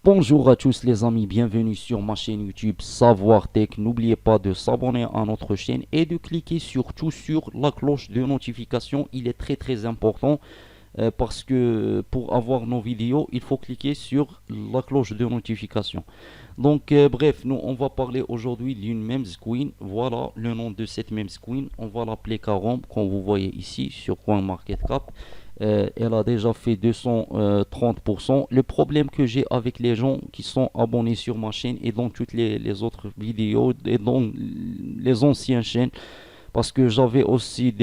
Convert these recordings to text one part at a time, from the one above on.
Bonjour à tous les amis, bienvenue sur ma chaîne YouTube Savoir Tech. N'oubliez pas de s'abonner à notre chaîne et de cliquer surtout sur la cloche de notification. Il est très important parce que pour avoir nos vidéos, il faut cliquer sur la cloche de notification. Bref, nous on va parler aujourd'hui d'une memes queen. Voilà le nom de cette memes queen. On va l'appeler Karom, comme vous voyez ici sur CoinMarketCap. Elle a déjà fait 230%. Le problème que j'ai avec les gens qui sont abonnés sur ma chaîne et dans toutes les autres vidéos et dans les anciennes chaînes, parce que j'avais aussi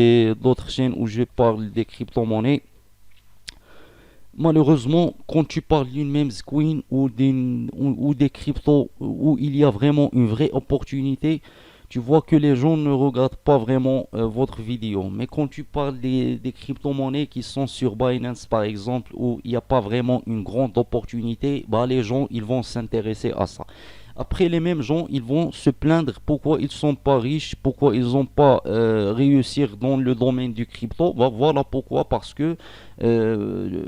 d'autres chaînes où je parle des crypto-monnaies. Malheureusement, quand tu parles d'une meme coin ou des cryptos où il y a vraiment une vraie opportunité, tu vois que les gens ne regardent pas vraiment votre vidéo. Mais quand tu parles des crypto-monnaies qui sont sur Binance par exemple, où il n'y a pas vraiment une grande opportunité, bah les gens ils vont s'intéresser à ça. Après, les mêmes gens, ils vont se plaindre pourquoi ils sont pas riches, pourquoi ils n'ont pas réussi dans le domaine du crypto. Bah, voilà pourquoi, parce que euh,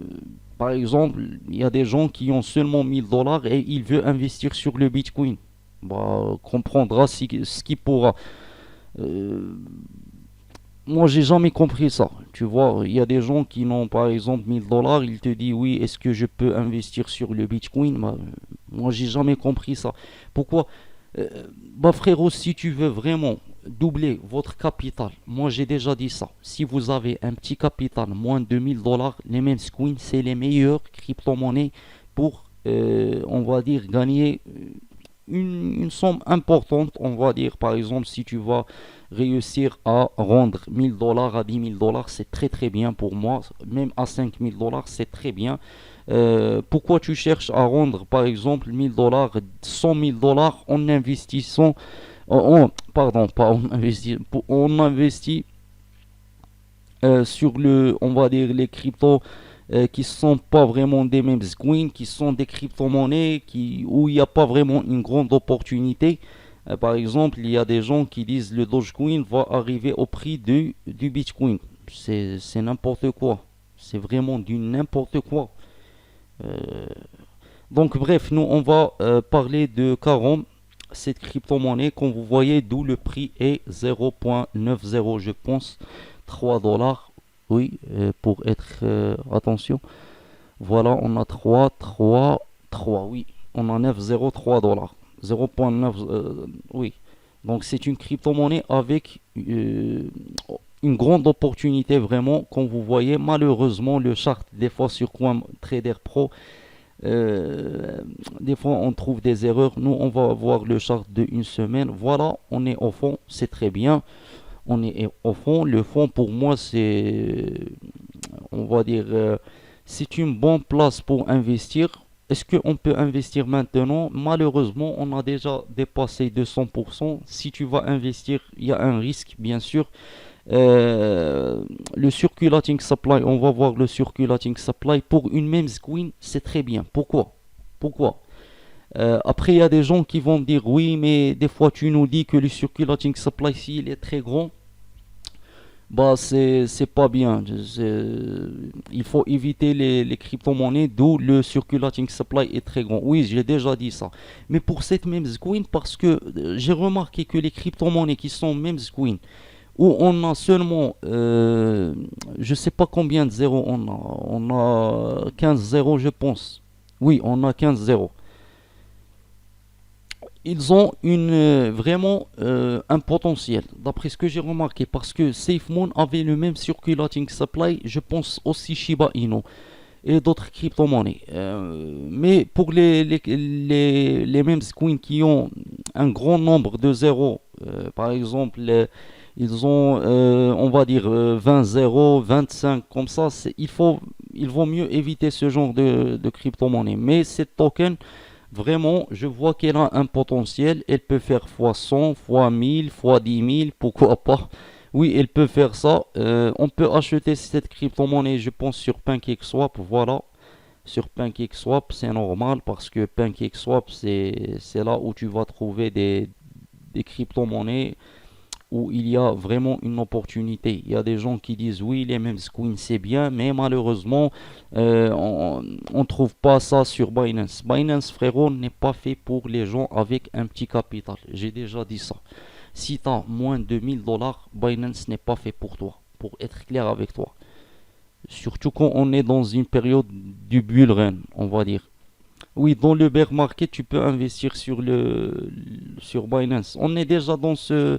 par exemple, il y a des gens qui ont seulement 1000 $ et ils veulent investir sur le Bitcoin. Bah, comprendra ce qu'il pourra. Euh, Moi, j'ai jamais compris ça. Tu vois, il y a des gens qui n'ont par exemple 1000 $, ils te disent oui, est-ce que je peux investir sur le Bitcoin? Bah, moi, j'ai jamais compris ça. Pourquoi? Euh, Bah frérot, si tu veux vraiment doubler votre capital, moi j'ai déjà dit ça. Si vous avez un petit capital, moins de 1000 $, les mêmes coins, c'est les meilleures crypto-monnaies pour, on va dire, gagner une somme importante. On va dire, par exemple, si tu vas réussir à rendre 1000 $ à 10 000 $, c'est très bien pour moi. Même à 5000 $, c'est très bien. Pourquoi tu cherches à rendre, par exemple, 1000 $, 100 000 $ en investissant, pardon, pas en investi, on investit sur on va dire, les cryptos qui sont pas vraiment des mêmes coins, qui sont des crypto-monnaies où il n'y a pas vraiment une grande opportunité. Par exemple, il y a des gens qui disent le Dogecoin va arriver au prix du Bitcoin. C'est n'importe quoi. C'est vraiment du n'importe quoi. Euh, Bref, nous on va parler de Carom, cette crypto-monnaie. Comme vous voyez, d'où le prix est 0,90, je pense, 3 $. Oui, pour être attention. Voilà, on a 3, oui. On a 9,03 $. 0,9, oui. Donc c'est une crypto-monnaie avec une grande opportunité vraiment. Comme vous voyez, malheureusement, le chart des fois sur CoinTrader Pro, euh, des fois on trouve des erreurs. Nous, on va voir le chart de une semaine. Voilà, on est au fond, c'est très bien. On est au fond. Le fond pour moi, on va dire, c'est une bonne place pour investir. Est-ce qu'on peut investir maintenant? Malheureusement, on a déjà dépassé 200%. Si tu vas investir, il y a un risque, bien sûr. Le circulating supply, on va voir le circulating supply pour une même coin, c'est très bien. Pourquoi? Après, il y a des gens qui vont dire oui, mais des fois tu nous dis que le circulating supply, s'il est très grand, bah c'est pas bien. Il faut éviter les crypto-monnaies d'où le circulating supply est très grand. Oui, j'ai déjà dit ça. Mais pour cette même coin, parce que j'ai remarqué que les crypto-monnaies qui sont même coin, où on a seulement, je sais pas combien de zéros on a 15 zéros je pense. Oui, on a 15 zéros. Ils ont vraiment un potentiel, d'après ce que j'ai remarqué, parce que SafeMoon avait le même circulating supply, je pense aussi Shiba Inu et d'autres crypto-monnaies. Mais pour les mêmes coins qui ont un grand nombre de zéros, par exemple, ils ont, on va dire, 20 zéros, 25, comme ça, il vaut mieux éviter ce genre de crypto-monnaie. Mais cette token, vraiment, je vois qu'elle a un potentiel. Elle peut faire fois 100, fois 1000, fois 10 000, pourquoi pas. Oui, elle peut faire ça. On peut acheter cette crypto-monnaie, je pense, sur PancakeSwap. Voilà. Sur PancakeSwap, c'est normal parce que PancakeSwap, c'est là où tu vas trouver des crypto-monnaies où il y a vraiment une opportunité. Il y a des gens qui disent oui, les mêmes coins c'est bien, mais malheureusement, on trouve pas ça sur Binance. Binance, frérot, n'est pas fait pour les gens avec un petit capital. J'ai déjà dit ça. Si tu as moins de 1000 $, Binance n'est pas fait pour toi, pour être clair avec toi. Surtout quand on est dans une période du bull run, on va dire. Oui, dans le bear market, tu peux investir sur Binance. On est déjà dans ce,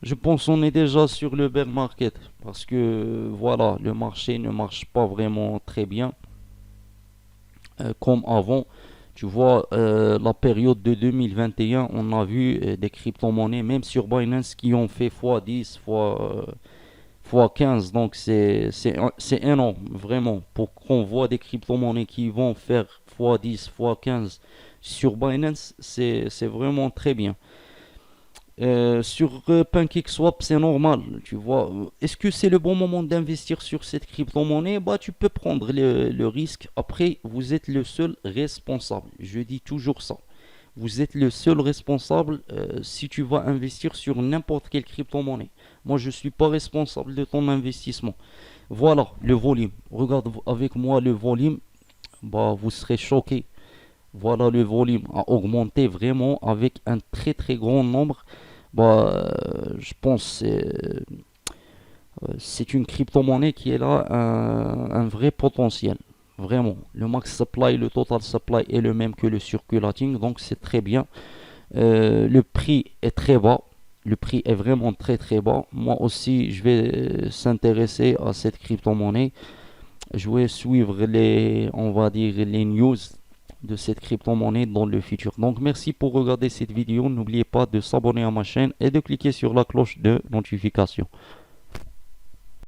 je pense, on est déjà sur le bear market parce que voilà, le marché ne marche pas vraiment très bien comme avant. Tu vois, la période de 2021, on a vu des crypto-monnaies, même sur Binance, qui ont fait x10, fois 15. Donc c'est énorme, vraiment. Pour qu'on voit des crypto-monnaies qui vont faire x10, x15 sur Binance, c'est vraiment très bien. Sur PancakeSwap, c'est normal, tu vois. Est-ce que c'est le bon moment d'investir sur cette crypto-monnaie? Bah, tu peux prendre le risque. Après, vous êtes le seul responsable. Je dis toujours ça. Vous êtes le seul responsable si tu vas investir sur n'importe quelle crypto-monnaie. Moi, je ne suis pas responsable de ton investissement. Voilà, le volume. Regarde avec moi le volume. Bah, vous serez choqué. Voilà, le volume a augmenté vraiment avec un très très grand nombre. Bah, je pense que c'est une crypto-monnaie qui est là un vrai potentiel. Vraiment, le max supply, le total supply est le même que le circulating, donc c'est très bien. Le prix est très bas. Le prix est vraiment très très bas. Moi aussi, je vais s'intéresser à cette crypto-monnaie. Je vais suivre on va dire, les news de cette crypto-monnaie dans le futur. Donc merci pour regarder cette vidéo. N'oubliez pas de s'abonner à ma chaîne et de cliquer sur la cloche de notification.